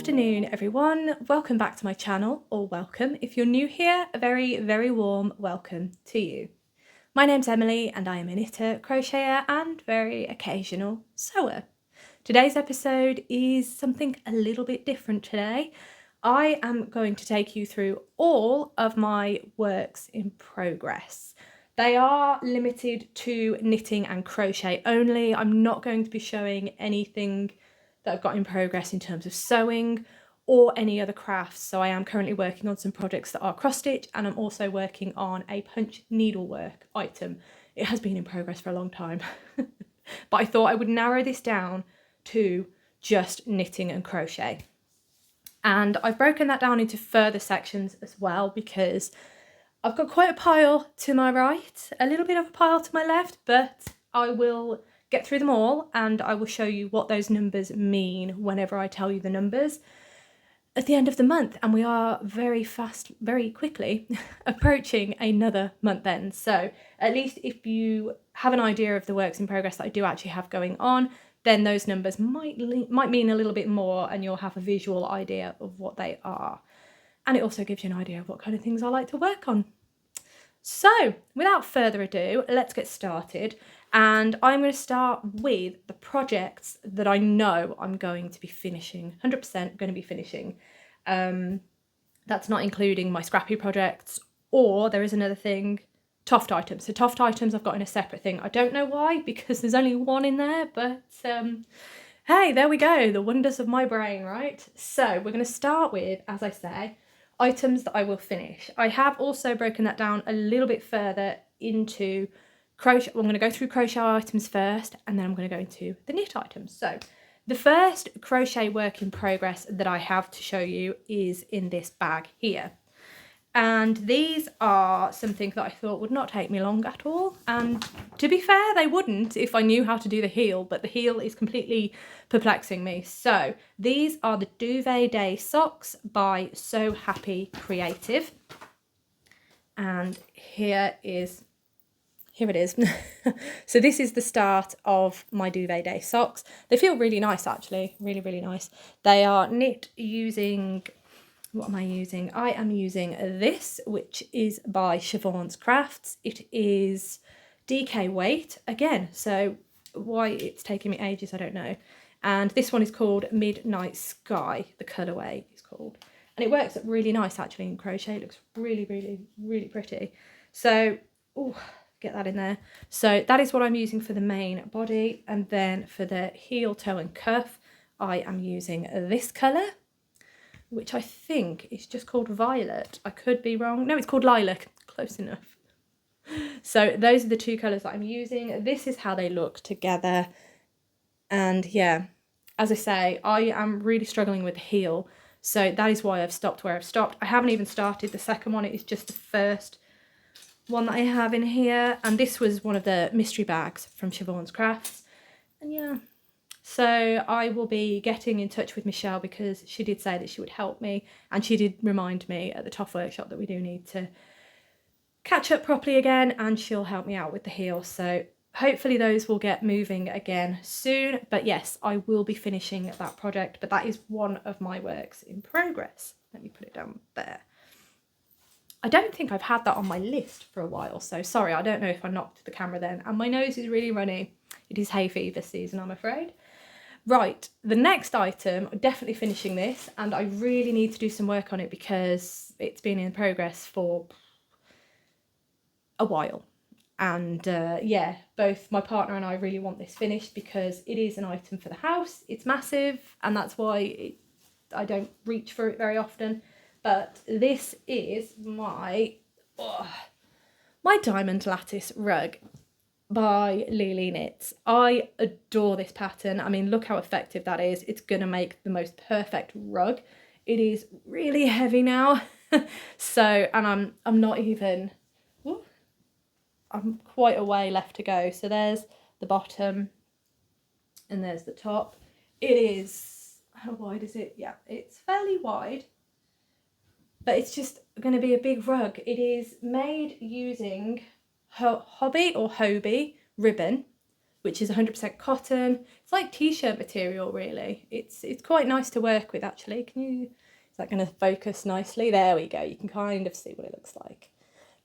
afternoon everyone, welcome back to my channel, or welcome if you're new here, a very warm welcome to you. My name's Emily and I am a knitter, crocheter and very occasional sewer. Today's episode is something a little bit different today. I am going to take you through all of my works in progress. They are limited to knitting and crochet only. I'm not going to be showing anything that I've got in progress in terms of sewing or any other crafts. So I am currently working on some projects that are cross stitch, and I'm also working on a punch needlework item. It has been in progress for a long time, but I thought I would narrow this down to just knitting and crochet. And I've broken that down into further sections as well, because I've got quite a pile to my right, a little bit of a pile to my left, but I will get through them all and I will show you what those numbers mean whenever I tell you the numbers at the end of the month. And we are very quickly approaching another month end. So at least if you have an idea of the works in progress that I do actually have going on, then those numbers might mean a little bit more and you'll have a visual idea of what they are. And it also gives you an idea of what kind of things I like to work on. So without further ado, let's get started. And I'm going to start with the projects that I know I'm going to be finishing, 100% going to be finishing. That's not including my Scrappy projects, or there is another thing, Toft items. So Toft items I've got in a separate thing. I don't know why, because there's only one in there, but hey, there we go, the wonders of my brain, right? So we're going to start with, as I say, items that I will finish. I have also broken that down a little bit further into crochet. I'm going to go through crochet items first, and then I'm going to go into the knit items. So the first crochet work in progress that I have to show you is in this bag here. And these are something that I thought would not take me long at all. And to be fair, they wouldn't if I knew how to do the heel, but the heel is completely perplexing me. So these are the Duvet Day socks by So Happy Creative. And here it is. So this is the start of my Duvet Day socks. They feel really nice, actually, really nice. They are knit using, what am I using? I am using this, which is by Siobhan's Crafts. It is DK weight again, so why it's taking me ages, I don't know. And this one is called Midnight Sky, the colourway is called. And it works really nice, actually, in crochet. It looks really pretty. So, oh, get that in there. So that is what I'm using for the main body. And then for the heel, toe and cuff, I am using this colour, which I think is just called Violet. I could be wrong. No, it's called Lilac. Close enough. So those are the two colours that I'm using. This is how they look together. And yeah, as I say, I am really struggling with the heel. So that is why I've stopped where I've stopped. I haven't even started the second one. It is just the first one that I have in here. And this was one of the mystery bags from Siobhan's Crafts. And yeah. So I will be getting in touch with Michelle, because she did say that she would help me, and she did remind me at the Toft workshop that we do need to catch up properly again, and she'll help me out with the heel. So hopefully those will get moving again soon. But yes, I will be finishing that project, but that is one of my works in progress. Let me put it down there. I don't think I've had that on my list for a while, so sorry, I don't know if I knocked the camera then, and my nose is really runny. It is hay fever season, I'm afraid. Right, the next item, I'm definitely finishing this, and I really need to do some work on it because it's been in progress for a while. And yeah, both my partner and I really want this finished because it is an item for the house. It's massive, and that's why I don't reach for it very often. But this is my diamond lattice rug by Lily Knits. I adore this pattern. I mean, look how effective that is. It's gonna make the most perfect rug. It is really heavy now. So, and I'm not even, I'm quite a way left to go. So there's the bottom and there's the top. It is, how wide is it? Yeah, it's fairly wide, but it's just gonna be a big rug. It is made using Hobby or Hobie ribbon, which is 100% cotton. It's like t-shirt material, really. It's quite nice to work with, actually. Is that going to focus nicely? There we go. You can kind of see what it looks like.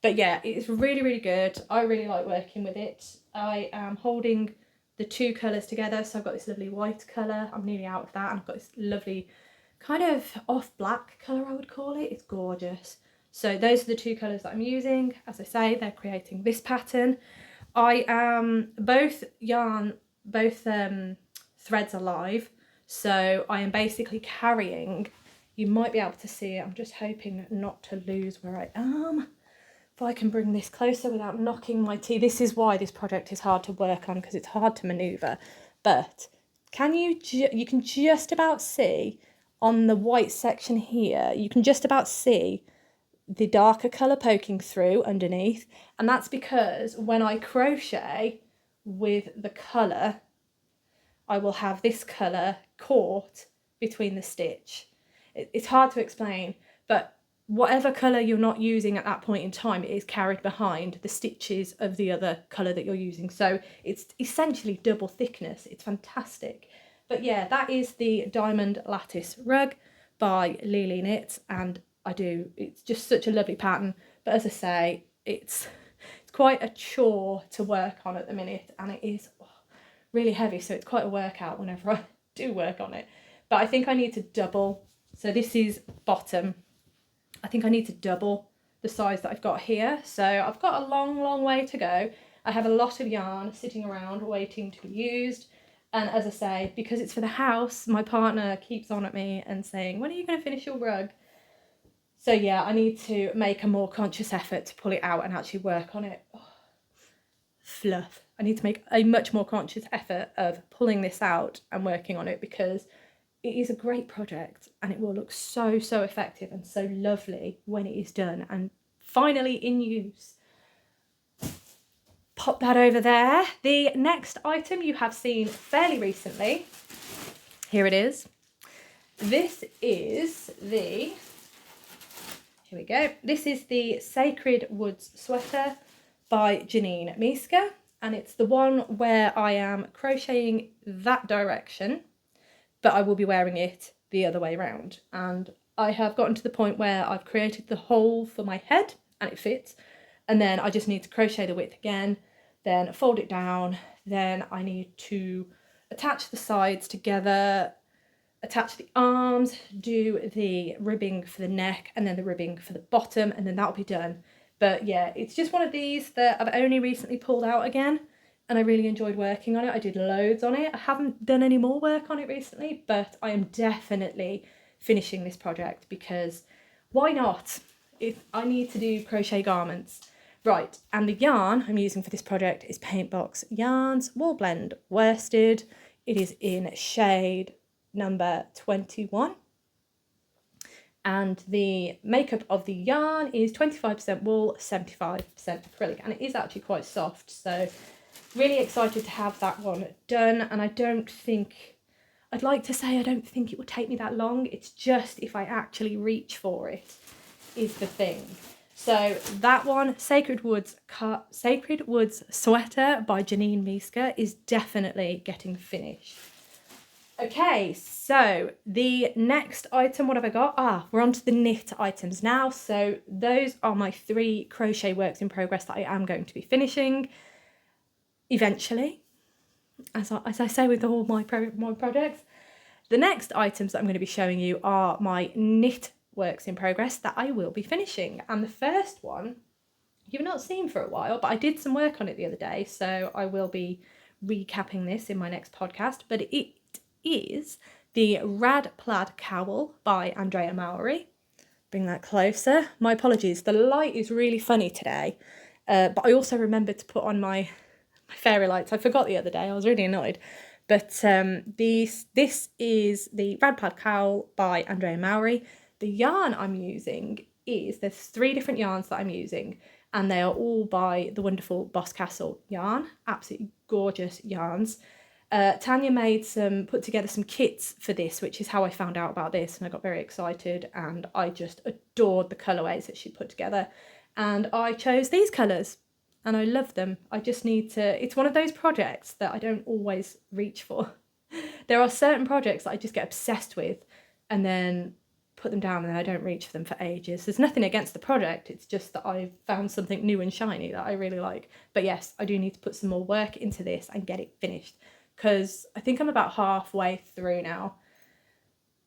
But yeah, it's really, really good. I really like working with it. I am holding the two colours together. So I've got this lovely white colour. I'm nearly out of that. And I've got this lovely kind of off black colour, I would call it. It's gorgeous. So those are the two colours that I'm using. As I say, they're creating this pattern. I am both threads are live. So I am basically carrying, you might be able to see it. I'm just hoping not to lose where I am. If I can bring this closer without knocking my tea. This is why this project is hard to work on, because it's hard to manoeuvre. But can you can just about see on the white section here, you can just about see the darker colour poking through underneath. And that's because when I crochet with the colour, I will have this colour caught between the stitch. It's hard to explain, but whatever colour you're not using at that point in time, it is carried behind the stitches of the other colour that you're using. So it's essentially double thickness. It's fantastic. But yeah, that is the Diamond Lattice Rug by TobyKnits, and it's just such a lovely pattern. But as I say, it's quite a chore to work on at the minute, and it is really heavy, so it's quite a workout whenever I do work on it. But I think I need to double. So this is bottom. I think I need to double the size that I've got here. So I've got a long way to go. I have a lot of yarn sitting around waiting to be used. And as I say, because it's for the house, my partner keeps on at me and saying, when are you going to finish your rug? So yeah, I need to make a more conscious effort to pull it out and actually work on it. Oh, fluff. I need to make a much more conscious effort of pulling this out and working on it, because it is a great project and it will look so effective and so lovely when it is done and finally in use. Pop that over there. The next item you have seen fairly recently. Here it is. This is the, here we go. This is the Sacred Woods sweater by Janine Miska, and it's the one where I am crocheting that direction, but I will be wearing it the other way around. And I have gotten to the point where I've created the hole for my head and it fits. And then I just need to crochet the width again, then fold it down. Then I need to attach the sides together, attach the arms, do the ribbing for the neck and then the ribbing for the bottom, and then that'll be done. But yeah, it's just one of these that I've only recently pulled out again. And I really enjoyed working on it. I did loads on it. I haven't done any more work on it recently, but I am definitely finishing this project, because why not? If I need to do crochet garments. Right, and the yarn I'm using for this project is Paintbox Yarns Wool Blend Worsted. It is in shade number 21. And the makeup of the yarn is 25% wool, 75% acrylic, and it is actually quite soft, so really excited to have that one done. And I don't think it will take me that long. It's just if I actually reach for it is the thing. So that one, Sacred Woods sweater by Janine Miska, is definitely getting finished. Okay, so the next item, what have I got? We're on to the knit items now. So those are my 3 crochet works in progress that I am going to be finishing eventually, as I say with all my projects. The next items that I'm going to be showing you are my knit works in progress that I will be finishing. And the first one you've not seen for a while, but I did some work on it the other day, so I will be recapping this in my next podcast. But it is the Rad Plaid Cowl by Andrea Mowry. Bring that closer. My apologies, the light is really funny today, but I also remembered to put on my fairy lights. I forgot the other day. I was really annoyed. But this is the Rad Plaid Cowl by Andrea Mowry. The yarn I'm using there's 3 different yarns that I'm using, and they are all by the wonderful Boss Castle yarn. Absolutely gorgeous yarns. Tanya put together some kits for this, which is how I found out about this, and I got very excited, and I just adored the colourways that she put together. And I chose these colours. and I love them. I just need to, it's one of those projects that I don't always reach for. There are certain projects that I just get obsessed with and then put them down and then I don't reach for them for ages. There's nothing against the project, it's just that I've found something new and shiny that I really like. But yes, I do need to put some more work into this and get it finished, because I think I'm about halfway through now.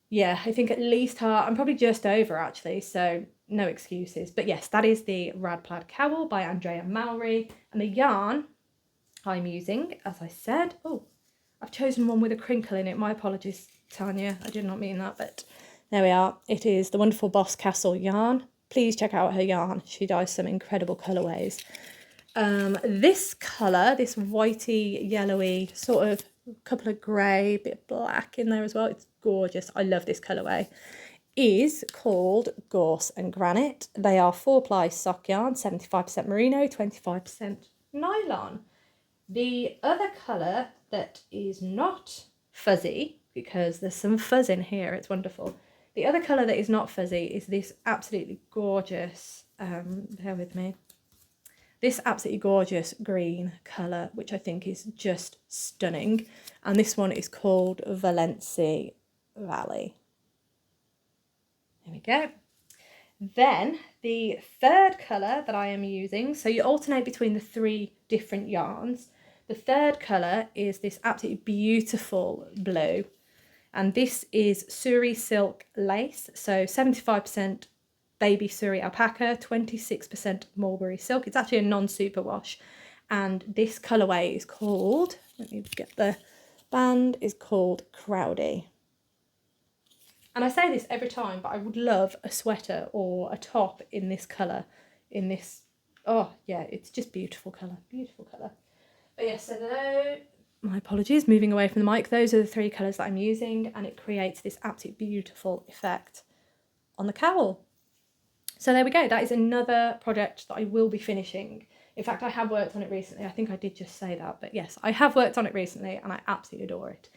Yeah, I think at least half, I'm probably just over actually, so no excuses. But yes, that is the Rad Plaid Cowl by Andrea Mowry, and the yarn I'm using, as I said, oh, I've chosen one with a crinkle in it. My apologies, Tanya, I did not mean that, but there we are. It is the wonderful Boss Castle yarn. Please check out her yarn. She dyes some incredible colourways. This colour, this whitey, yellowy, sort of couple of grey, bit of black in there as well. It's gorgeous. I love this colourway. Is called Gorse and Granite. They are 4-ply sock yarn, 75% merino, 25% nylon. The other colour that is not fuzzy, because there's some fuzz in here, it's wonderful. The other colour that is not fuzzy is this absolutely gorgeous, bear with me, this absolutely gorgeous green colour, which I think is just stunning. And this one is called Valency Valley. There we go. Then the third colour that I am using, so you alternate between the 3 different yarns. The third colour is this absolutely beautiful blue. And this is Suri Silk Lace, so 75% baby Suri alpaca, 26% mulberry silk. It's actually a non-superwash, and this colourway is called, let me get the band, is called Crowdy. And I say this every time, but I would love a sweater or a top in this colour, in this, oh yeah, it's just beautiful colour, beautiful colour. But yes, so my apologies, moving away from the mic, those are the 3 colours that I'm using, and it creates this absolutely beautiful effect on the cowl. So there we go, that is another project that I will be finishing. In fact, I have worked on it recently. I think I did just say that, but yes, I have worked on it recently and I absolutely adore it.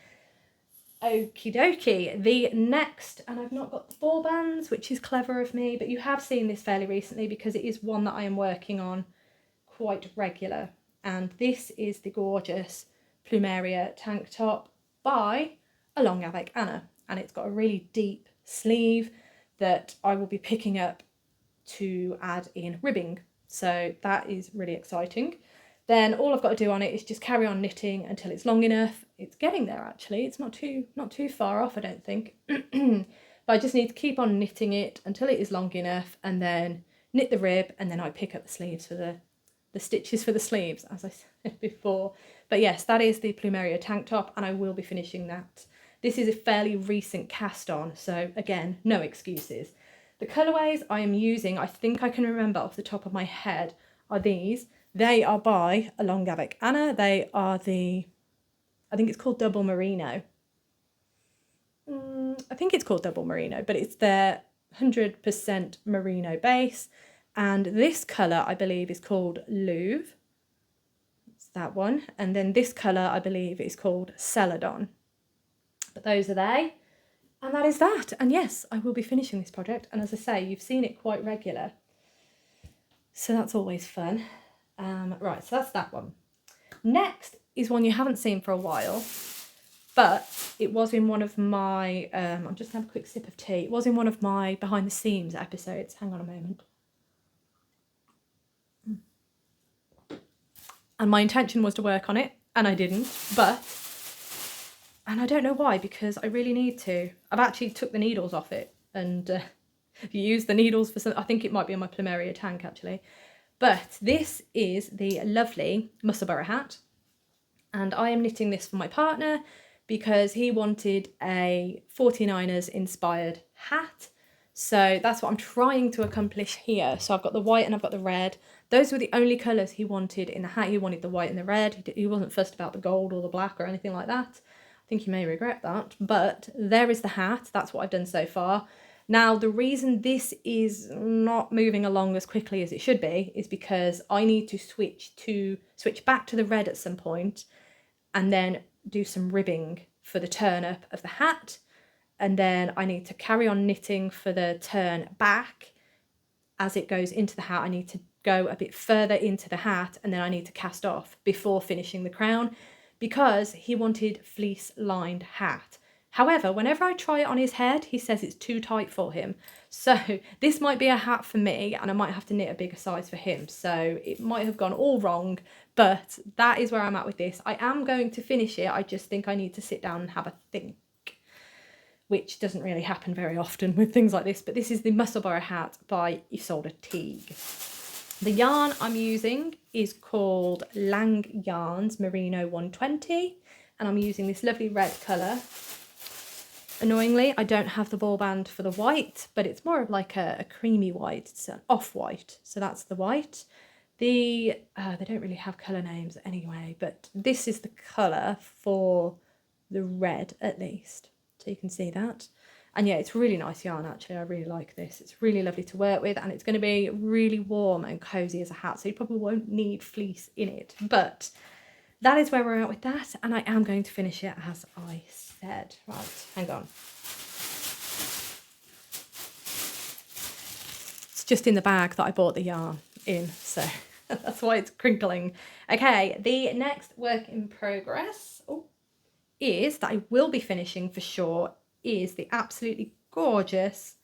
Okie dokie, the next, and I've not got the 4 bands, which is clever of me, but you have seen this fairly recently because it is one that I am working on quite regular. And this is the gorgeous Plumeria tank top by Along Avec Anna. And it's got a really deep sleeve that I will be picking up to add in ribbing. So that is really exciting. Then all I've got to do on it is just carry on knitting until it's long enough. It's getting there actually. It's not too far off, I don't think. But I just need to keep on knitting it until it is long enough, and then knit the rib, and then I pick up the sleeves for the stitches for the sleeves, as I said before. But yes, that is the Plumeria tank top, and I will be finishing that. This is a fairly recent cast on, so again, no excuses. The colourways I am using, I think I can remember off the top of my head, are these. They are by Along Avec Anna. They are the, I think it's called Double Merino. I think it's called Double Merino, but it's their 100% merino base. And this colour, I believe, is called Louvre. It's that one. And then this colour, I believe, is called Celadon. But those are they. And that is that. And yes, I will be finishing this project. And as I say, you've seen it quite regular. So that's always fun. Right, so that's that one. Next is one you haven't seen for a while, but it was in one of my, I'm just going to have a quick sip of tea. It was in one of my behind the scenes episodes. Hang on a moment. And my intention was to work on it, and I didn't, and I don't know why, because I really need to. I've actually took the needles off it and used the needles for some, I think it might be on my Plumeria Tank actually. But this is the lovely Musselburgh Hat, and I am knitting this for my partner because he wanted a 49ers inspired hat. So that's what I'm trying to accomplish here. So I've got the white and I've got the red. Those were the only colours he wanted in the hat. He wanted the white and the red. He wasn't fussed about the gold or the black or anything like that. I think you may regret that, but there is the hat. That's what I've done so far. Now, the reason this is not moving along as quickly as it should be is because I need to switch back to the red at some point and then do some ribbing for the turn up of the hat. And then I need to carry on knitting for the turn back. As it goes into the hat, I need to go a bit further into the hat, and then I need to cast off before finishing the crown, because he wanted fleece lined hat. However, whenever I try it on his head, he says it's too tight for him. So this might be a hat for me, and I might have to knit a bigger size for him. So it might have gone all wrong, but that is where I'm at with this. I am going to finish it. I just think I need to sit down and have a think, which doesn't really happen very often with things like this. But this is the Musselburgh Hat by Isolde Teague. The yarn I'm using is called Lang Yarns Merino 120, and I'm using this lovely red colour. Annoyingly, I don't have the ball band for the white, but it's more of like a creamy white. It's an off-white, so that's the white. They don't really have colour names anyway, but this is the colour for the red at least. So you can see that. And yeah, it's really nice yarn actually. I really like this. It's really lovely to work with, and it's going to be really warm and cosy as a hat, so you probably won't need fleece in it. But that is where we're at with that, and I am going to finish it as I said. Right, hang on. It's just in the bag that I bought the yarn in, so that's why it's crinkling. Okay, the next work in progress is that I will be finishing for sure is the absolutely gorgeous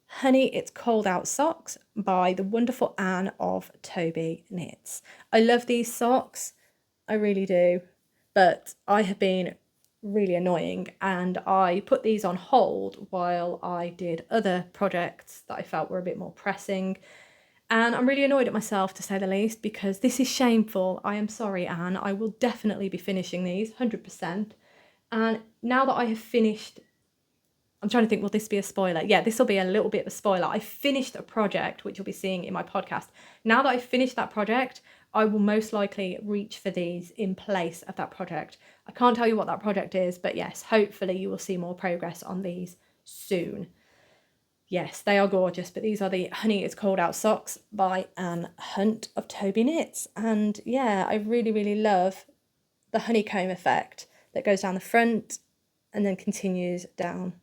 Honey It's Cold Out socks by the wonderful Anne of TobyKnits. I love these socks, I really do, but I have been really annoying and I put these on hold while I did other projects that I felt were a bit more pressing. And I'm really annoyed at myself, to say the least, because this is shameful. I am sorry, Anne. I will definitely be finishing these, 100%. And now that I have finished, I'm trying to think, will this be a spoiler? Yeah, this will be a little bit of a spoiler. I finished a project, which you'll be seeing in my podcast. Now that I've finished that project, I will most likely reach for these in place of that project. I can't tell you what that project is, but yes, hopefully you will see more progress on these soon. Yes, they are gorgeous, but these are the Honey It's Cold Out socks by Anne Hunt of TobyKnits. And yeah, I really, really love the honeycomb effect that goes down the front and then continues down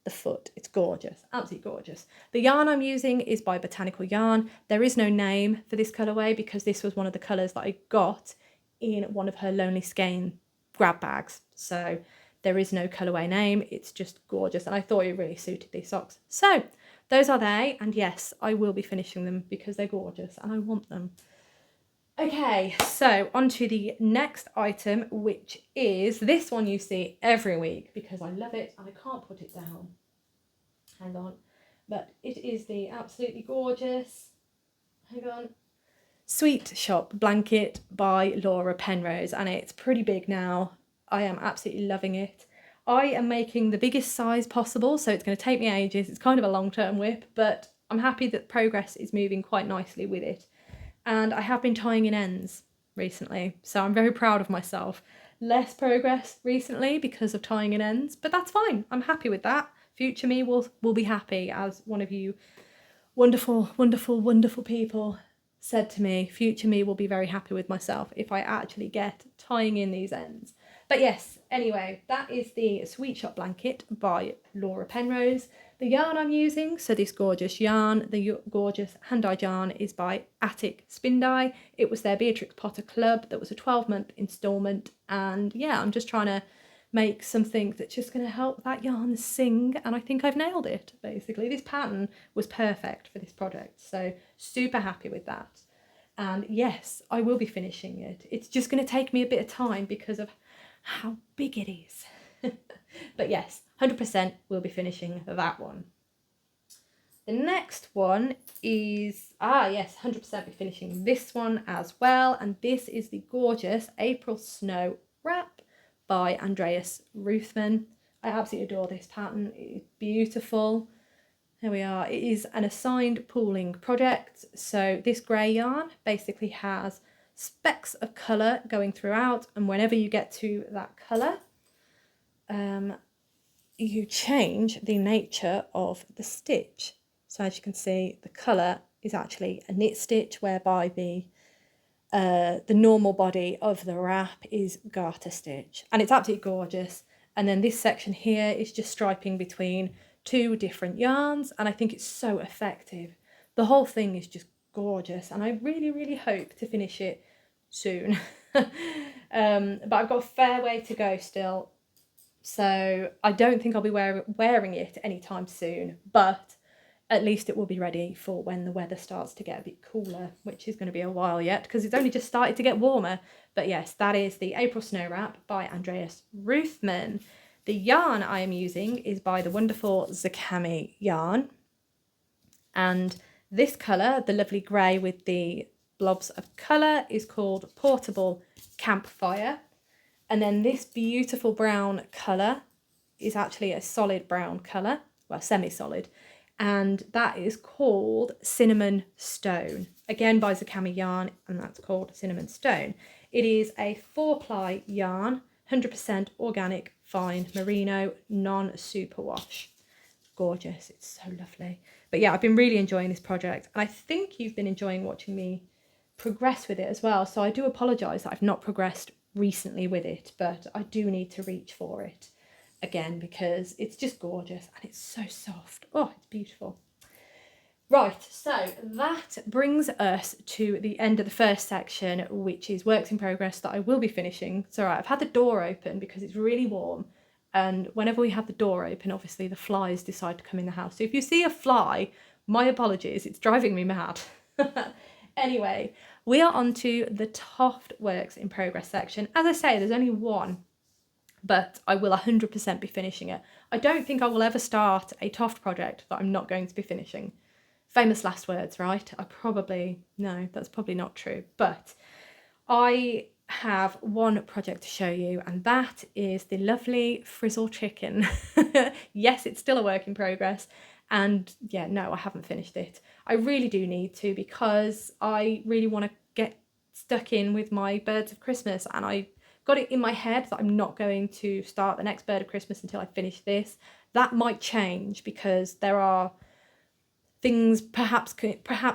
the foot. It's gorgeous, absolutely gorgeous. The yarn I'm using is by Botanical Yarn. There is no name for this colourway because this was one of the colours that I got in one of her Lonely Skein grab bags. So there is no colourway name, it's just gorgeous, and I thought it really suited these socks. So those are they, and yes, I will be finishing them because they're gorgeous and I want them. Okay, so on to the next item, which is this one you see every week because I love it and I can't put it down. Hang on. But it is the absolutely gorgeous, hang on, Sweet Shop Blanket by Laura Penrose, and it's pretty big now. I am absolutely loving it. I am making the biggest size possible, so it's going to take me ages. It's kind of a long-term WIP, but I'm happy that progress is moving quite nicely with it. And I have been tying in ends recently, so I'm very proud of myself. Less progress recently because of tying in ends, but that's fine. I'm happy with that. Future me will be happy, as one of you wonderful, wonderful, wonderful people said to me. Future me will be very happy with myself if I actually get tying in these ends. But yes, anyway, that is the Sweet Shop Blanket by Laura Penrose. The yarn I'm using, so this gorgeous yarn, the gorgeous hand-dyed yarn, is by Attic Spin Dye. It was their Beatrix Potter Club that was a 12-month instalment, and yeah, I'm just trying to make something that's just going to help that yarn sing, and I think I've nailed it, basically. This pattern was perfect for this project, so super happy with that. And yes, I will be finishing it. It's just going to take me a bit of time because of how big it is. But yes, 100% we'll be finishing that one. The next one is, yes, 100% be finishing this one as well, and this is the gorgeous April Snow Wrap by Andreas Ruthven. I absolutely adore this pattern. It's beautiful. Here we are. It is an assigned pooling project. So this grey yarn basically has specks of colour going throughout, and whenever you get to that colour, you change the nature of the stitch. So as you can see, the colour is actually a knit stitch, whereby the normal body of the wrap is garter stitch, and it's absolutely gorgeous. And then this section here is just striping between two different yarns, and I think it's so effective. The whole thing is just gorgeous, and I really, really hope to finish it soon. But I've got a fair way to go still, so I don't think I'll be wearing it anytime soon, but at least it will be ready for when the weather starts to get a bit cooler, which is going to be a while yet because it's only just started to get warmer. But yes, that is the April Snow Wrap by Andreas Ruthman. The yarn I am using is by the wonderful Zakami yarn. And this colour, the lovely grey with the blobs of colour, is called Portable Campfire. And then this beautiful brown colour is actually a solid brown colour, well, semi-solid. And that is called Cinnamon Stone, again by Zakami yarn, and that's called Cinnamon Stone. It is a 4-ply yarn, 100% organic fine merino, non-superwash. Gorgeous, it's so lovely. But yeah, I've been really enjoying this project, and I think you've been enjoying watching me progress with it as well. So I do apologise that I've not progressed recently with it, but I do need to reach for it again because it's just gorgeous and it's so soft. Oh, it's beautiful. Right, so that brings us to the end of the first section, which is works in progress that I will be finishing. It's all right, I've had the door open because it's really warm, and whenever we have the door open, obviously the flies decide to come in the house. So if you see a fly, my apologies, it's driving me mad. Anyway, we are on to the Toft works in progress section. As I say, there's only one, but I will 100% be finishing it. I don't think I will ever start a Toft project that I'm not going to be finishing. Famous last words, right? No, that's probably not true. But I have one project to show you, and that is the lovely Frizzle chicken. Yes, it's still a work in progress. And yeah, no, I haven't finished it. I really do need to because I really want to get stuck in with my birds of Christmas, and I got it in my head that I'm not going to start the next bird of Christmas until I finish this. That might change because there are things perhaps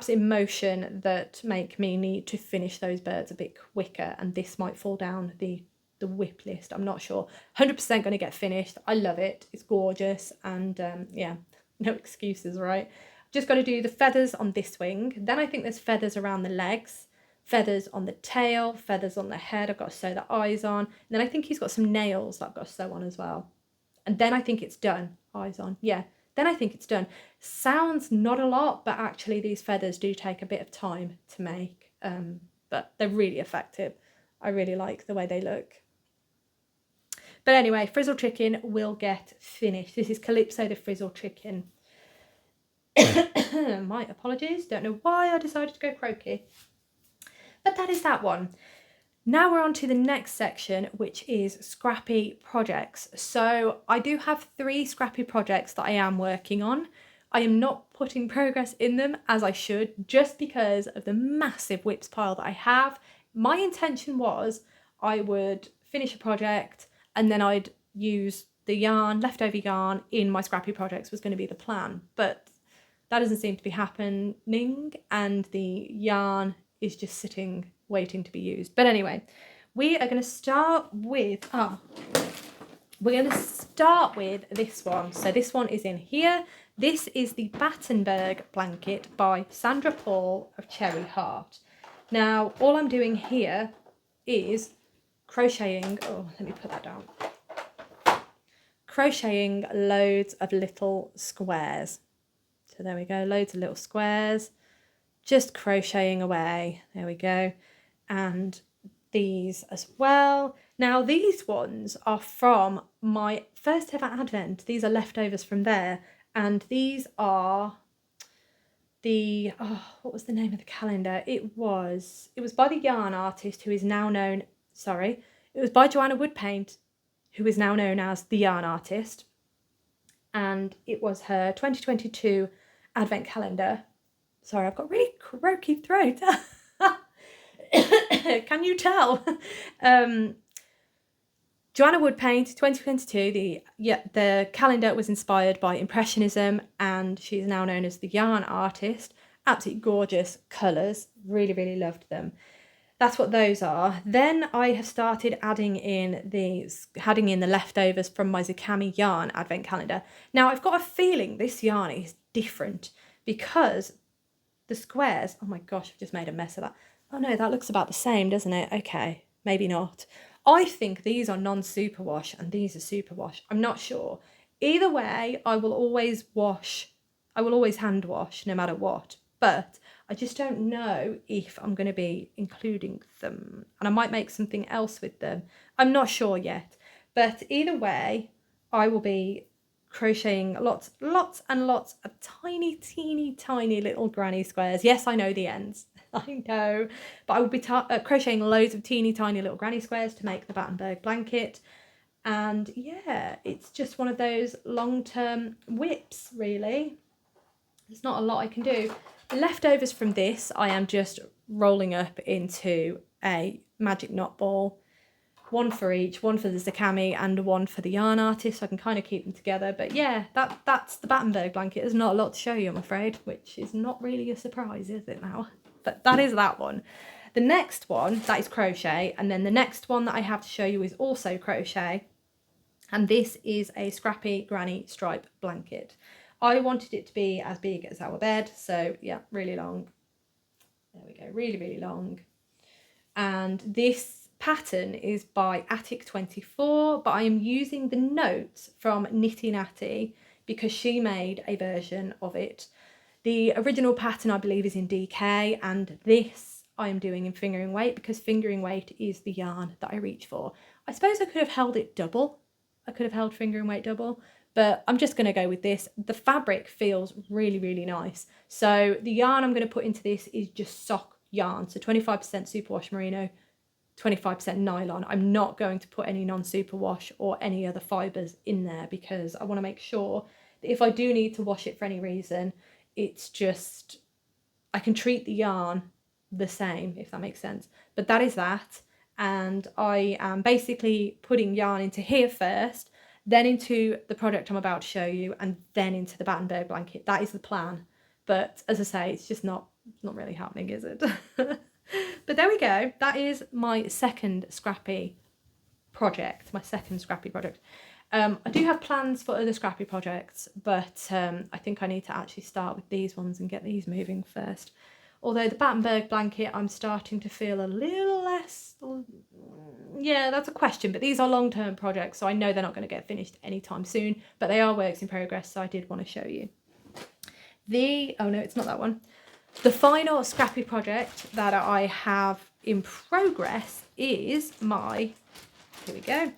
in motion that make me need to finish those birds a bit quicker, and this might fall down the WIP list. I'm not sure. 100% going to get finished. I love it. It's gorgeous, and yeah, no excuses, right? Just got to do the feathers on this wing. Then I think there's feathers around the legs, feathers on the tail, feathers on the head. I've got to sew the eyes on. And then I think he's got some nails that I've got to sew on as well. And then I think it's done. Eyes on. Yeah. Then I think it's done. Sounds not a lot, but actually these feathers do take a bit of time to make. But they're really effective. I really like the way they look. But anyway, Frizzle chicken will get finished. This is Calypso the Frizzle chicken. My apologies. Don't know why I decided to go croaky. But that is that one. Now we're on to the next section, which is Scrappy projects. So I do have 3 Scrappy projects that I am working on. I am not putting progress in them as I should, just because of the massive WIPs pile that I have. My intention was I would finish a project and then I'd use the yarn, leftover yarn, in my Scrappy projects was going to be the plan. But that doesn't seem to be happening, and the yarn is just sitting waiting to be used. But anyway, we are going to start with this one. So this one is in here. This is the Battenberg Blanket by Sandra Paul of Cherry Heart. Now all I'm doing here is crocheting, let me put that down, crocheting loads of little squares. So there we go, loads of little squares, just crocheting away. There we go. And these as well. Now these ones are from my first ever advent. These are leftovers from there, and these are the what was the name of the calendar? It was by the yarn artist who is now known, it was by Joanna Woodpaint, who is now known as the yarn artist, and it was her 2022 advent calendar. Sorry, I've got really croaky throat. Can you tell? Joanna Woodpaint 2022, the calendar was inspired by Impressionism, and she's now known as the yarn artist. Absolutely gorgeous colours, really, really loved them. That's what those are. Then I have started adding in the leftovers from my Zakami yarn advent calendar. Now I've got a feeling this yarn is different because the squares, oh my gosh, I've just made a mess of that. Oh no, that looks about the same, doesn't it? Okay, maybe not. I think these are non-superwash and these are superwash. I'm not sure. Either way, I will always hand wash no matter what, but I just don't know if I'm going to be including them, and I might make something else with them. I'm not sure yet, but either way, I will be crocheting lots and lots of tiny, teeny, tiny little granny squares. Yes, I know the ends, I know, but I will be crocheting loads of teeny, tiny little granny squares to make the Battenberg blanket. And yeah, it's just one of those long-term WIPs, really. There's not a lot I can do. The leftovers from this, I am just rolling up into a magic knot ball. One for each, one for the Zacami and one for the yarn artist, so I can kind of keep them together. But yeah, that's the Battenberg blanket. There's not a lot to show you, I'm afraid, which is not really a surprise, is it now? But that is that one. The next one, that is crochet, and then the next one that I have to show you is also crochet. And this is a Scrappy Granny Stripe blanket. I wanted it to be as big as our bed, so yeah, really long. There we go, really, really long. And this pattern is by Attic24, but I am using the notes from Knitty Natty because she made a version of it. The original pattern, I believe, is in DK, and this I am doing in fingering weight because fingering weight is the yarn that I reach for. I suppose I could have held it double. I could have held fingering weight double, but I'm just going to go with this. The fabric feels really, really nice. So the yarn I'm going to put into this is just sock yarn. So 25% superwash merino, 25% nylon. I'm not going to put any non-superwash or any other fibres in there because I want to make sure that if I do need to wash it for any reason, it's just, I can treat the yarn the same, if that makes sense. But that is that. And I am basically putting yarn into here first, then into the product I'm about to show you, and then into the Battenberg blanket. That is the plan. But as I say, it's just not really happening, is it? But there we go. That is my second Scrappy project, I do have plans for other Scrappy projects, but I think I need to actually start with these ones and get these moving first. Although the Battenberg blanket, I'm starting to feel a little less, yeah, that's a question, but these are long-term projects, so I know they're not going to get finished anytime soon, but they are works in progress, so I did want to show you. Oh no, it's not that one. The final Scrappy project that I have in progress is my, here we go,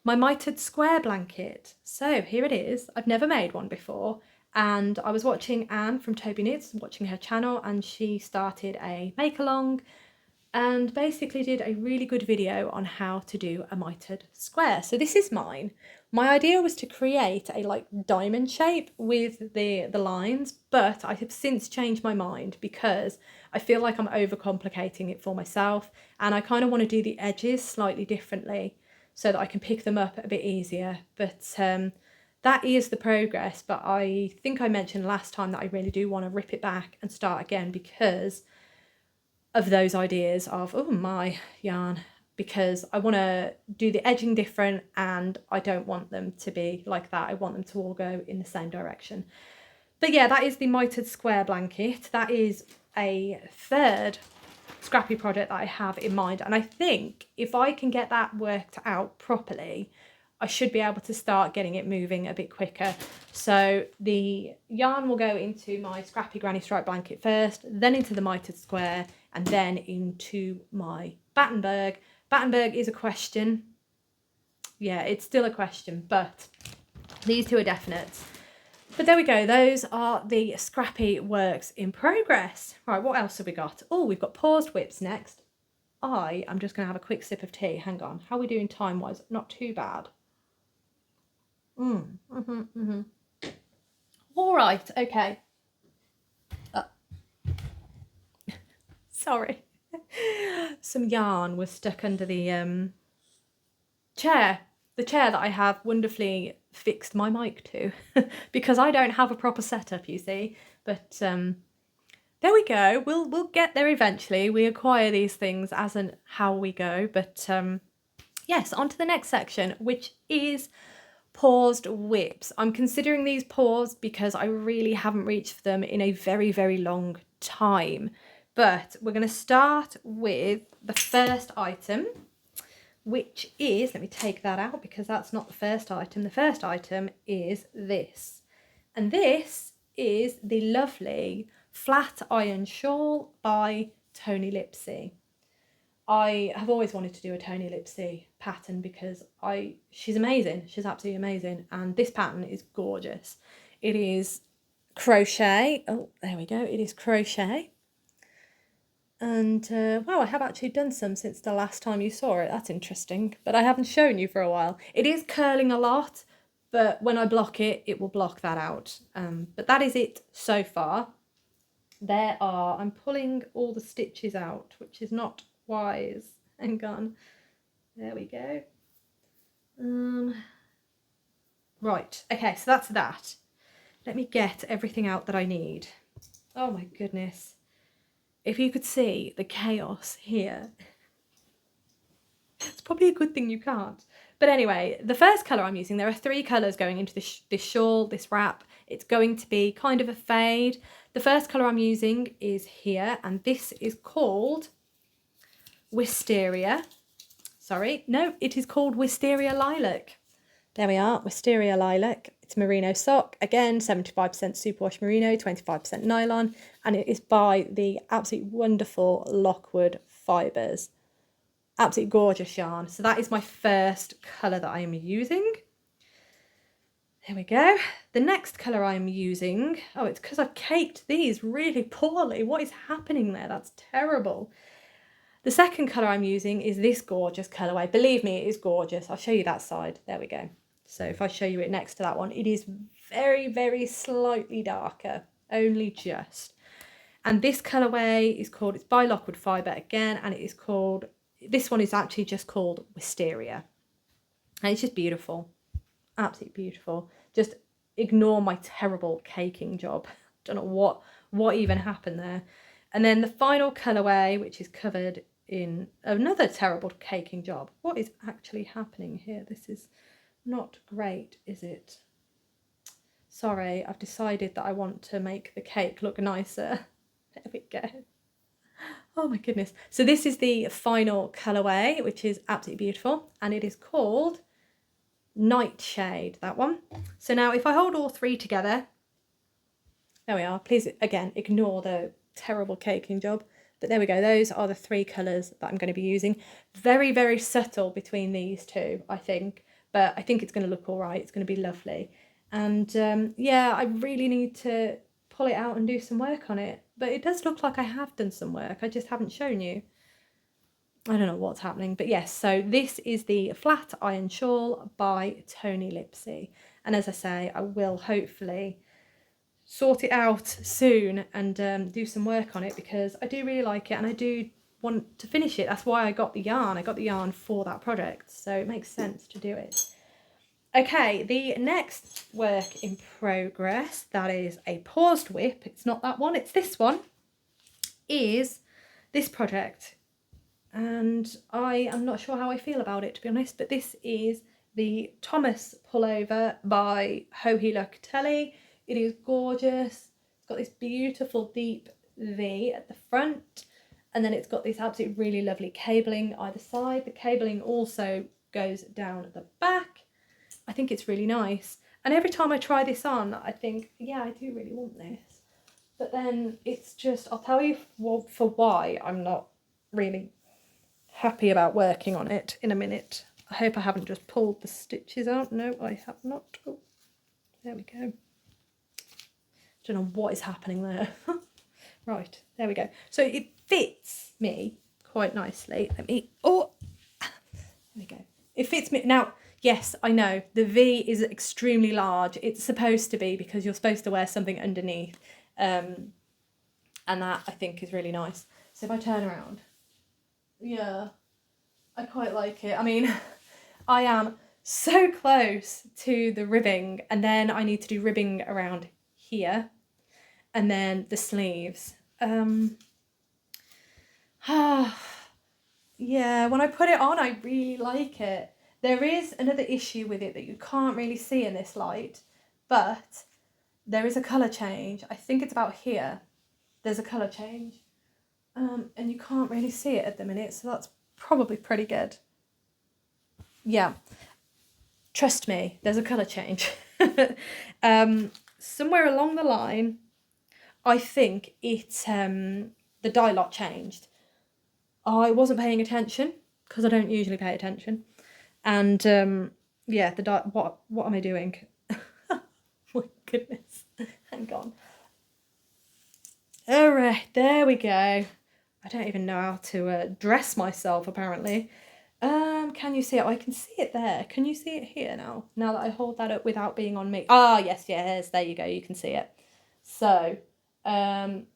my mitered square blanket. So here it is. I've never made one before. And I was watching Anne from TobyKnits, watching her channel, and she started a make-along and basically did a really good video on how to do a mitered square. So this is mine. My idea was to create a like diamond shape with the lines, but I have since changed my mind because I feel like I'm overcomplicating it for myself, and I kind of want to do the edges slightly differently so that I can pick them up a bit easier. But that is the progress, but I think I mentioned last time that I really do want to rip it back and start again because of those ideas of, oh my yarn, because I want to do the edging different and I don't want them to be like that. I want them to all go in the same direction. But yeah, that is the mitered square blanket. That is a third Scrappy project that I have in mind, and I think if I can get that worked out properly, I should be able to start getting it moving a bit quicker. So the yarn will go into my Scrappy Granny Stripe blanket first, then into the mitered square, and then into my Battenberg. Battenberg is a question. Yeah, it's still a question, but these two are definites. But there we go. Those are the Scrappy works in progress. Right, what else have we got? Oh, we've got paused WIPs next. I am just going to have a quick sip of tea. Hang on. How are we doing time-wise? Not too bad. All right, okay. Sorry. Some yarn was stuck under the chair. The chair that I have wonderfully fixed my mic to because I don't have a proper setup, you see. But there we go. We'll get there eventually. We acquire these things as and how we go. But yes, on to the next section, which is paused WIPs. I'm considering these paused because I really haven't reached for them in a very, very long time. But we're going to start with the first item, which is, let me take that out because that's not the first item. The first item is this. And this is the lovely Flatiron Shawl by TobyKnits. I have always wanted to do a TobyKnits pattern because she's amazing. She's absolutely amazing. And this pattern is gorgeous. It is crochet. Oh, there we go. It is crochet. And wow, I have actually done some since the last time you saw it. That's interesting. But I haven't shown you for a while. It is curling a lot, but when I block it, it will block that out. But that is it so far. I'm pulling all the stitches out, which is not wise. Hang on. There we go. Right. Okay, so that's that. Let me get everything out that I need. Oh my goodness. If you could see the chaos here. It's probably a good thing you can't. But anyway, the first colour I'm using, there are 3 colours going into this shawl, this wrap. It's going to be kind of a fade. The first colour I'm using is here, and this is called Wisteria. Sorry, no, it is called Wisteria Lilac. There we are, Wisteria Lilac. It's merino sock, again 75% superwash merino, 25% nylon, and it is by the absolutely wonderful Lockwood Fibres. Absolutely gorgeous yarn. So that is my first colour that I am using. There we go. The next colour I'm using, oh, it's because I've caked these really poorly. What is happening there? That's terrible. The second colour I'm using is this gorgeous colourway. Believe me, it is gorgeous. I'll show you that side. There we go. So if I show you it next to that one, it is very, very slightly darker, only just. And this colourway is called, it's by Lockwood Fibre again, and it is called, this one is actually just called Wisteria. And it's just beautiful, absolutely beautiful. Just ignore my terrible caking job. Don't know what even happened there. And then the final colourway, which is covered in another terrible caking job. What is actually happening here? This is not great, is it? Sorry, I've decided that I want to make the cake look nicer. There we go. Oh my goodness. So this is the final colourway, which is absolutely beautiful, and it is called Nightshade, that one. So now if I hold all 3 together, there we are. Please, again, ignore the terrible caking job. But there we go. Those are the 3 colours that I'm going to be using. Very, very subtle between these 2, I think. But I think it's going to look all right. It's going to be lovely. And yeah, I really need to pull it out and do some work on it. But it does look like I have done some work. I just haven't shown you. I don't know what's happening. But yes, so this is the Flatiron Shawl by TobyKnits. And as I say, I will hopefully sort it out soon and do some work on it because I do really like it and I do want to finish it. That's why I got the yarn. I got the yarn for that project, so it makes sense to do it. Okay, the next work in progress, that is a paused WIP, it's not that one, it's this one, is this project. And I am not sure how I feel about it, to be honest, but this is the Tomas Pullover by Natalie. It is gorgeous. It's got this beautiful deep V at the front, and then it's got this absolutely really lovely cabling either side. The cabling also goes down at the back. I think it's really nice. And every time I try this on, I think, yeah, I do really want this. But then it's just, I'll tell you for why I'm not really happy about working on it in a minute. I hope I haven't just pulled the stitches out. No, I have not. Oh, there we go. Don't know what is happening there. Right, there we go. So it fits me quite nicely. Oh, there we go. It fits me. Now, yes, I know the V is extremely large. It's supposed to be because you're supposed to wear something underneath. And that I think is really nice. So if I turn around, yeah, I quite like it. I mean, I am so close to the ribbing, and then I need to do ribbing around here. And then the sleeves. Yeah, when I put it on, I really like it. There is another issue with it that you can't really see in this light, but there is a colour change. I think it's about here. There's a colour change. And you can't really see it at the minute, so that's probably pretty good. Yeah. Trust me, there's a colour change. Somewhere along the line, I think the dye lot changed. I wasn't paying attention because I don't usually pay attention, and yeah, the dye. What am I doing? My goodness, hang on. All right, there we go. I don't even know how to dress myself apparently. Can you see it? Oh, I can see it there. Can you see it here now? Now that I hold that up without being on me. Ah, yes, there you go. You can see it. So, let me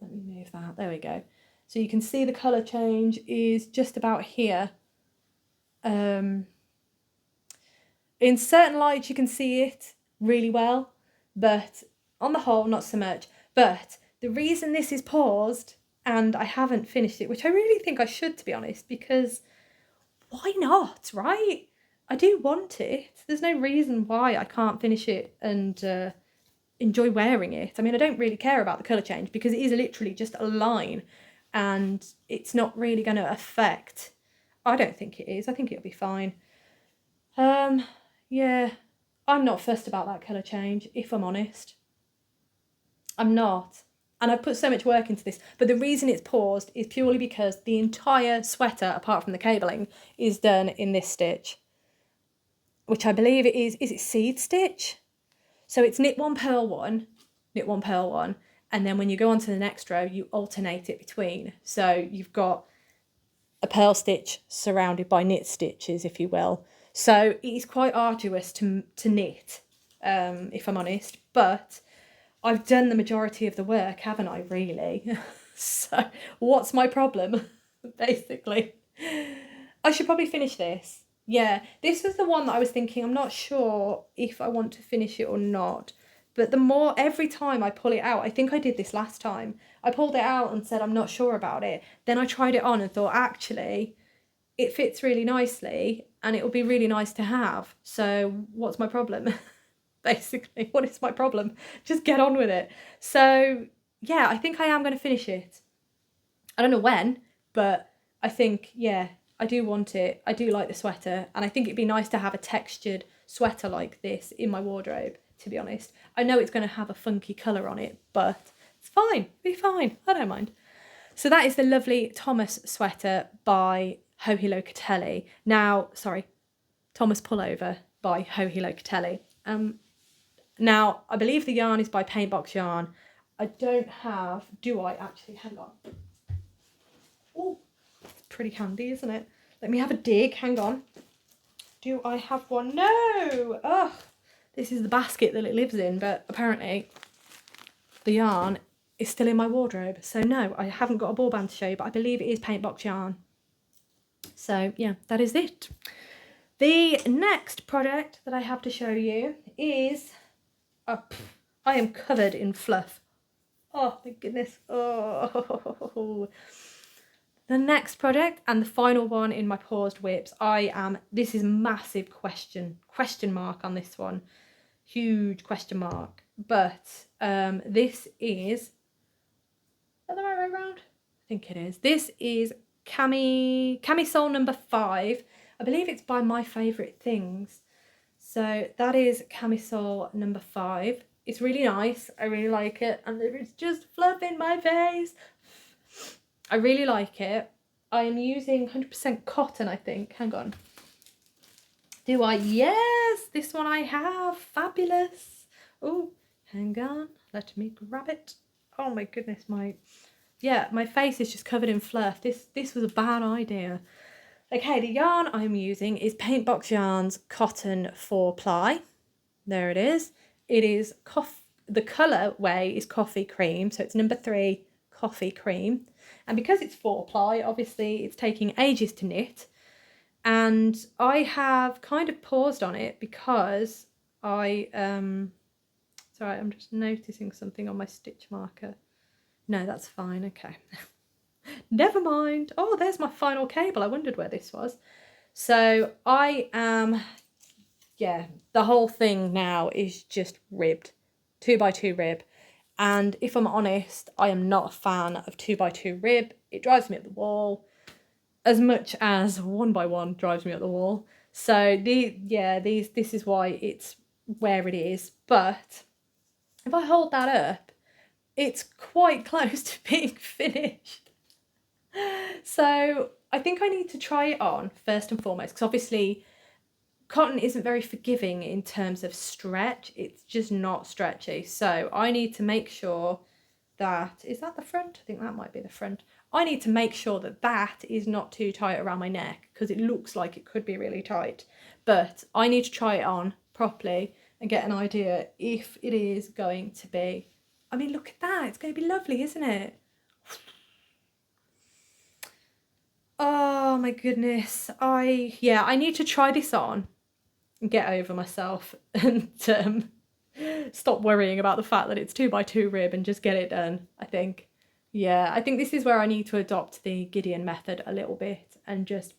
move that. There we go. So you can see the colour change is just about here. In certain lights you can see it really well, but on the whole, not so much. But the reason this is paused and I haven't finished it, which I really think I should, to be honest, because why not, right? I do want it. There's no reason why I can't finish it and enjoy wearing it. I mean, I don't really care about the colour change because it is literally just a line and it's not really going to affect. I don't think it is. I think it'll be fine. Yeah, I'm not fussed about that colour change, if I'm honest. I'm not. And I've put so much work into this, but the reason it's paused is purely because the entire sweater, apart from the cabling, is done in this stitch, which I believe it is it seed stitch? So it's knit one, purl one, knit one, purl one, and then when you go on to the next row, you alternate it between. So you've got a purl stitch surrounded by knit stitches, if you will. So it is quite arduous to knit, if I'm honest, but I've done the majority of the work, haven't I, really? So what's my problem, basically? I should probably finish this. Yeah, this was the one that I was thinking, I'm not sure if I want to finish it or not. But every time I pull it out, I think I did this last time. I pulled it out and said, I'm not sure about it. Then I tried it on and thought, actually, it fits really nicely and it will be really nice to have. So what's my problem? Basically, what is my problem? Just get on with it. So yeah, I think I am going to finish it. I don't know when, but I think, yeah, I do want it. I do like the sweater, and I think it'd be nice to have a textured sweater like this in my wardrobe, to be honest. I know it's going to have a funky colour on it, but it's fine. It'll be fine. I don't mind. So that is the lovely Tomas sweater by Hohi Locatelli. Now, sorry, Tomas Pullover by Hohi Locatelli. Now, I believe the yarn is by Paintbox Yarn. I don't have, do I actually? Hang on. Oh, it's pretty handy, isn't it? Let me have a dig, hang on. Do I have one? No! Ugh, this is the basket that it lives in, but apparently the yarn is still in my wardrobe. So no, I haven't got a ball band to show you, but I believe it is Paintbox Yarn. So yeah, that is it. The next product that I have to show you is... I am covered in fluff. Oh my goodness. Oh. The next product and the final one in my paused WIPs. This is massive question mark on this one. Huge question mark. But this is that the right way around? I think it is. This is Camisole No. 5. I believe it's by My Favourite Things. So that is Camisole No. 5. It's really nice. I really like it. And there is just fluff in my face. I really like it. I am using 100% cotton, I think. Hang on. Do I? Yes! This one I have. Fabulous. Oh, hang on. Let me grab it. Oh my goodness, my face is just covered in fluff. This was a bad idea. Okay, the yarn I'm using is Paintbox Yarn's Cotton 4-ply. There it is. It is the colourway is coffee cream, so it's No. 3 coffee cream. And because it's 4-ply, obviously it's taking ages to knit. And I have kind of paused on it because sorry, I'm just noticing something on my stitch marker. No, that's fine, okay. Never mind. Oh, there's my final cable. I wondered where this was. So I am, yeah, the whole thing now is just ribbed, 2x2 rib. And if I'm honest, I am not a fan of 2x2 rib. It drives me up the wall as much as 1x1 drives me up the wall. So this is why it's where it is. But if I hold that up, it's quite close to being finished. So I think I need to try it on first and foremost, because obviously cotton isn't very forgiving in terms of stretch. It's just not stretchy. So I need to make sure that, is that the front? I think that might be the front. I need to make sure that that is not too tight around my neck, because it looks like it could be really tight. But I need to try it on properly and get an idea if it is going to be. I mean, look at that. It's going to be lovely, isn't it? Oh my goodness. I need to try this on and get over myself and stop worrying about the fact that it's 2x2 rib and just get it done, I think. Yeah, I think this is where I need to adopt the Gideon method a little bit and just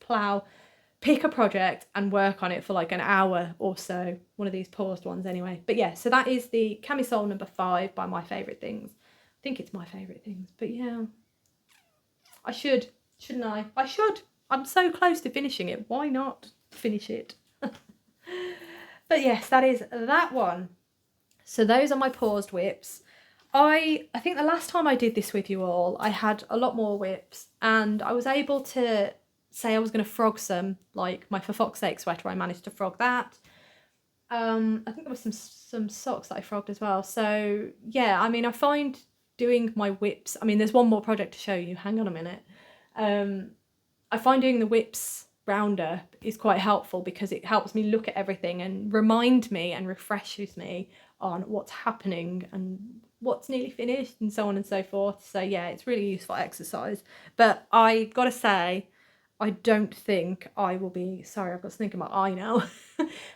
pick a project and work on it for like an hour or so. One of these paused ones anyway. But yeah, so that is the Camisole No. 5 by My Favourite Things. I think it's My Favourite Things, but yeah. I should, shouldn't I? I should. I'm so close to finishing it. Why not finish it? But yes, that is that one. So those are my paused WIPs. I think the last time I did this with you all, I had a lot more WIPs, and I was able to say I was going to frog some, like my For Fox's Sake sweater, I managed to frog that. I think there was some socks that I frogged as well. So yeah, I mean, I find doing my WIPs, I mean, there's one more project to show you, hang on a minute. I find doing the WIPs roundup is quite helpful because it helps me look at everything and remind me and refreshes me on what's happening and what's nearly finished and so on and so forth. So yeah, it's really useful exercise. But I gotta say, I don't think I will be, sorry, I've got something in my eye now.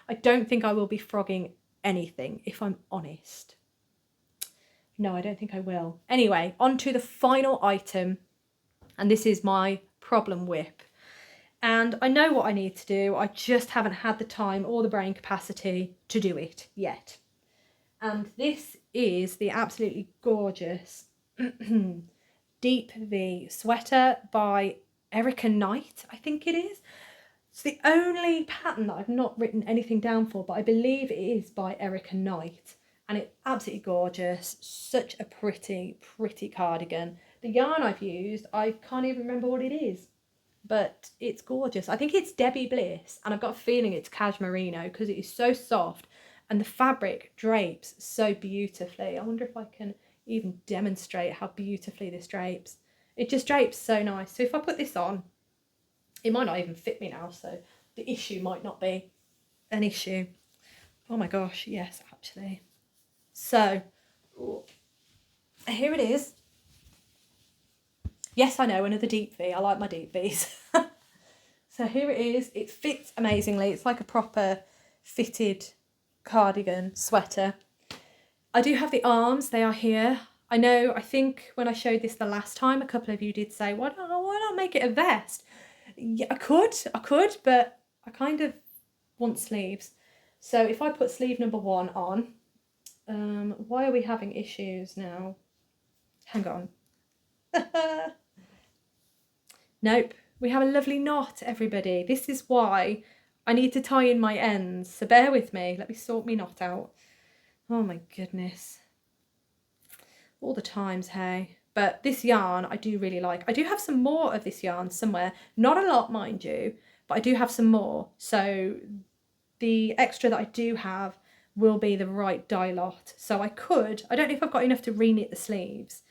I don't think I will be frogging anything, if I'm honest. No, I don't think I will. Anyway, on to the final item, and this is my problem WIP. And I know what I need to do, I just haven't had the time or the brain capacity to do it yet. And this is the absolutely gorgeous Deep V sweater by Erica Knight, I think it is. It's the only pattern that I've not written anything down for, but I believe it is by Erica Knight. And it's absolutely gorgeous, such a pretty, pretty cardigan. The yarn I've used, I can't even remember what it is, but it's gorgeous. I think it's Debbie Bliss, and I've got a feeling it's cashmerino because it is so soft and the fabric drapes so beautifully. I wonder if I can even demonstrate how beautifully this drapes. It just drapes so nice. So if I put this on, it might not even fit me now, so the issue might not be an issue. Oh my gosh, yes, actually. So here it is. Yes, I know, another deep V. I like my deep Vs. So here it is. It fits amazingly. It's like a proper fitted cardigan sweater. I do have the arms. They are here. I know, I think when I showed this the last time, a couple of you did say, why not make it a vest? Yeah, I could, but I kind of want sleeves. So if I put sleeve number 1 on, why are we having issues now? Hang on. Nope, we have a lovely knot, everybody. This is why I need to tie in my ends, so bear with me. Let me sort me knot out. Oh my goodness. All the times, hey. But this yarn I do really like. I do have some more of this yarn somewhere. Not a lot, mind you, but I do have some more. So the extra that I do have will be the right dye lot. So I don't know if I've got enough to re-knit the sleeves,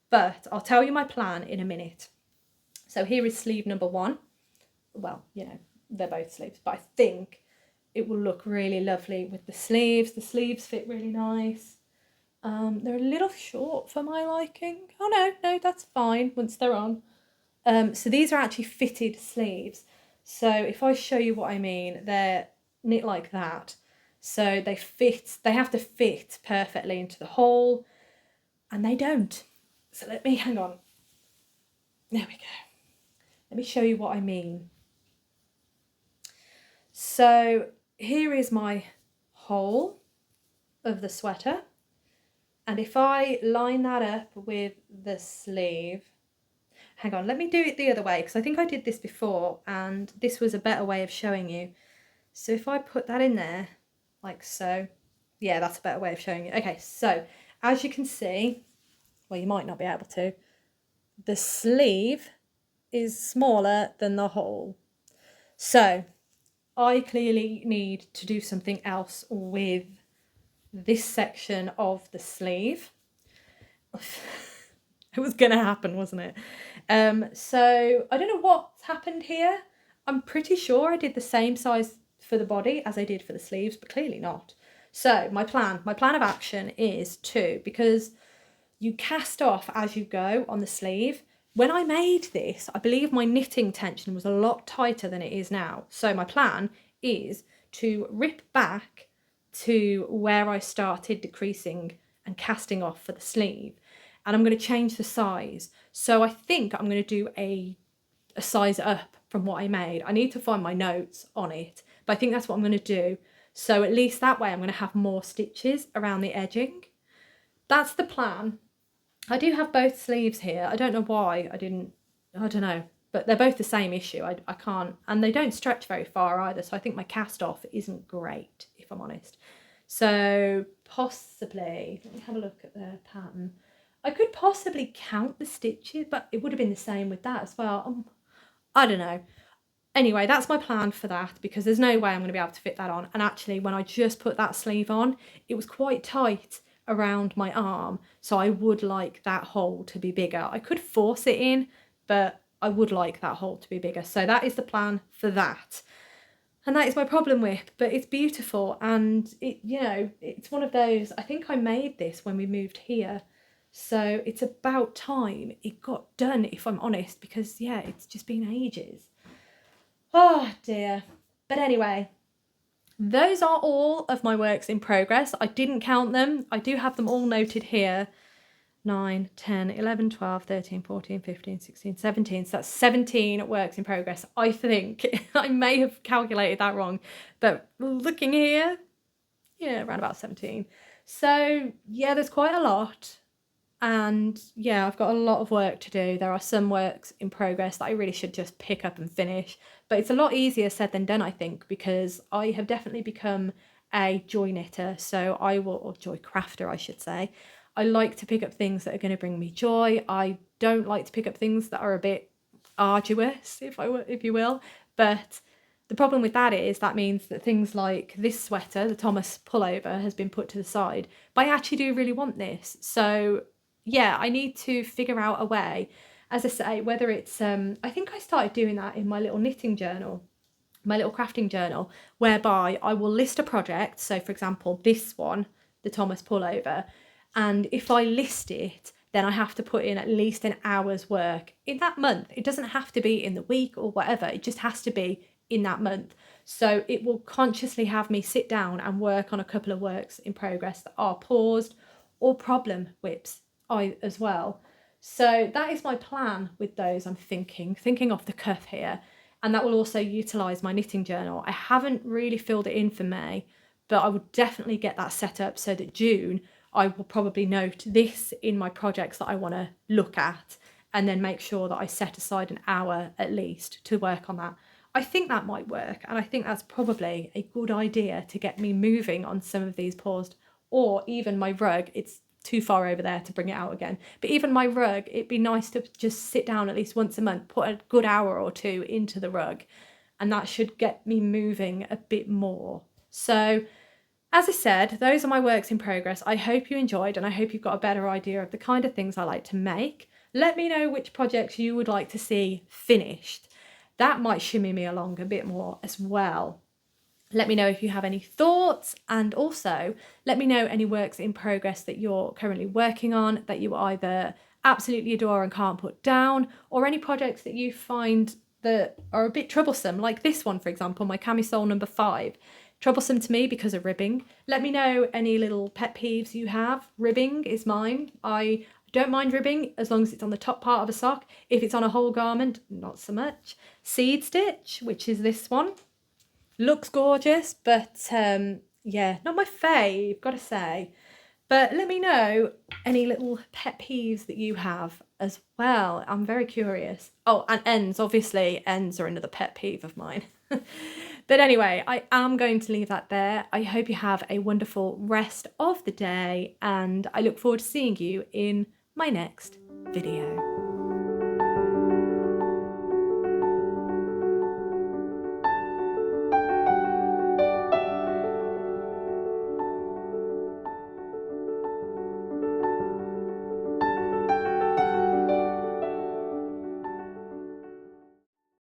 but I'll tell you my plan in a minute. So here is sleeve number 1. Well, you know, they're both sleeves, but I think it will look really lovely with the sleeves. The sleeves fit really nice. They're a little short for my liking. Oh no, that's fine once they're on. So these are actually fitted sleeves. So if I show you what I mean, they're knit like that. So they have to fit perfectly into the hole, and they don't. So hang on. There we go. Let me show you what I mean. So here is my hole of the sweater. And if I line that up with the sleeve, hang on, let me do it the other way because I think I did this before and this was a better way of showing you. So if I put that in there like so, yeah, that's a better way of showing you. Okay, so as you can see, well, you might not be able to, the sleeve is smaller than the hole. So I clearly need to do something else with this section of the sleeve. It was gonna happen, wasn't it? So I don't know what's happened here. I'm pretty sure I did the same size for the body as I did for the sleeves, but clearly not. So my plan of action is because you cast off as you go on the sleeve. When I made this, I believe my knitting tension was a lot tighter than it is now. So my plan is to rip back to where I started decreasing and casting off for the sleeve. And I'm going to change the size. So I think I'm going to do a size up from what I made. I need to find my notes on it, but I think that's what I'm going to do. So at least that way I'm going to have more stitches around the edging. That's the plan. I do have both sleeves here. I don't know why I don't know, but they're both the same issue. I can't, and they don't stretch very far either. So I think my cast off isn't great, if I'm honest. So possibly, let me have a look at the pattern. I could possibly count the stitches, but it would have been the same with that as well. I don't know. Anyway, that's my plan for that because there's no way I'm going to be able to fit that on. And actually, when I just put that sleeve on, it was quite tight around my arm. So I would like that hole to be bigger. I could force it in, but I would like that hole to be bigger. So that is the plan for that. And that is my problem WIP, but it's beautiful. And it, you know, it's one of those, I think I made this when we moved here. So it's about time it got done, if I'm honest, because yeah, it's just been ages. Oh dear. But anyway, those are all of my works in progress. I didn't count them. I do have them all noted here. 9, 10, 11, 12, 13, 14, 15, 16, 17. So that's 17 works in progress. I think I may have calculated that wrong, but looking here, yeah, around about 17. So yeah, there's quite a lot. And yeah, I've got a lot of work to do. There are some works in progress that I really should just pick up and finish. But it's a lot easier said than done, I think, because I have definitely become a joy knitter. So or joy crafter, I should say. I like to pick up things that are going to bring me joy. I don't like to pick up things that are a bit arduous, if you will. But the problem with that is that means that things like this sweater, the Tomas Pullover, has been put to the side. But I actually do really want this. So yeah, I need to figure out a way, as I say, whether it's, I think I started doing that in my little knitting journal, my little crafting journal, whereby I will list a project. So for example, this one, the Tomas Pullover, and if I list it, then I have to put in at least an hour's work in that month. It doesn't have to be in the week or whatever. It just has to be in that month. So it will consciously have me sit down and work on a couple of works in progress that are paused or problem WIPs as well. So that is my plan with those. I'm thinking off the cuff here, and that will also utilise my knitting journal. I haven't really filled it in for May, but I will definitely get that set up so that June I will probably note this in my projects that I want to look at, and then make sure that I set aside an hour at least to work on that. I think that might work, and I think that's probably a good idea to get me moving on some of these paused, or even my rug. It's too far over there to bring it out again. But even my rug, it'd be nice to just sit down at least once a month, put a good hour or two into the rug, and that should get me moving a bit more. So as I said, those are my works in progress. I hope you enjoyed, and I hope you've got a better idea of the kind of things I like to make. Let me know which projects you would like to see finished. That might shimmy me along a bit more as well. Let me know if you have any thoughts, and also let me know any works in progress that you're currently working on that you either absolutely adore and can't put down, or any projects that you find that are a bit troublesome, like this one, for example, my Camisole No. 5. Troublesome to me because of ribbing. Let me know any little pet peeves you have. Ribbing is mine. I don't mind ribbing as long as it's on the top part of a sock. If it's on a whole garment, not so much. Seed stitch, which is this one. Looks gorgeous, but yeah, not my fave, gotta say. But let me know any little pet peeves that you have as well. I'm very curious. Oh, and ends, obviously, ends are another pet peeve of mine. But anyway, I am going to leave that there. I hope you have a wonderful rest of the day, and I look forward to seeing you in my next video.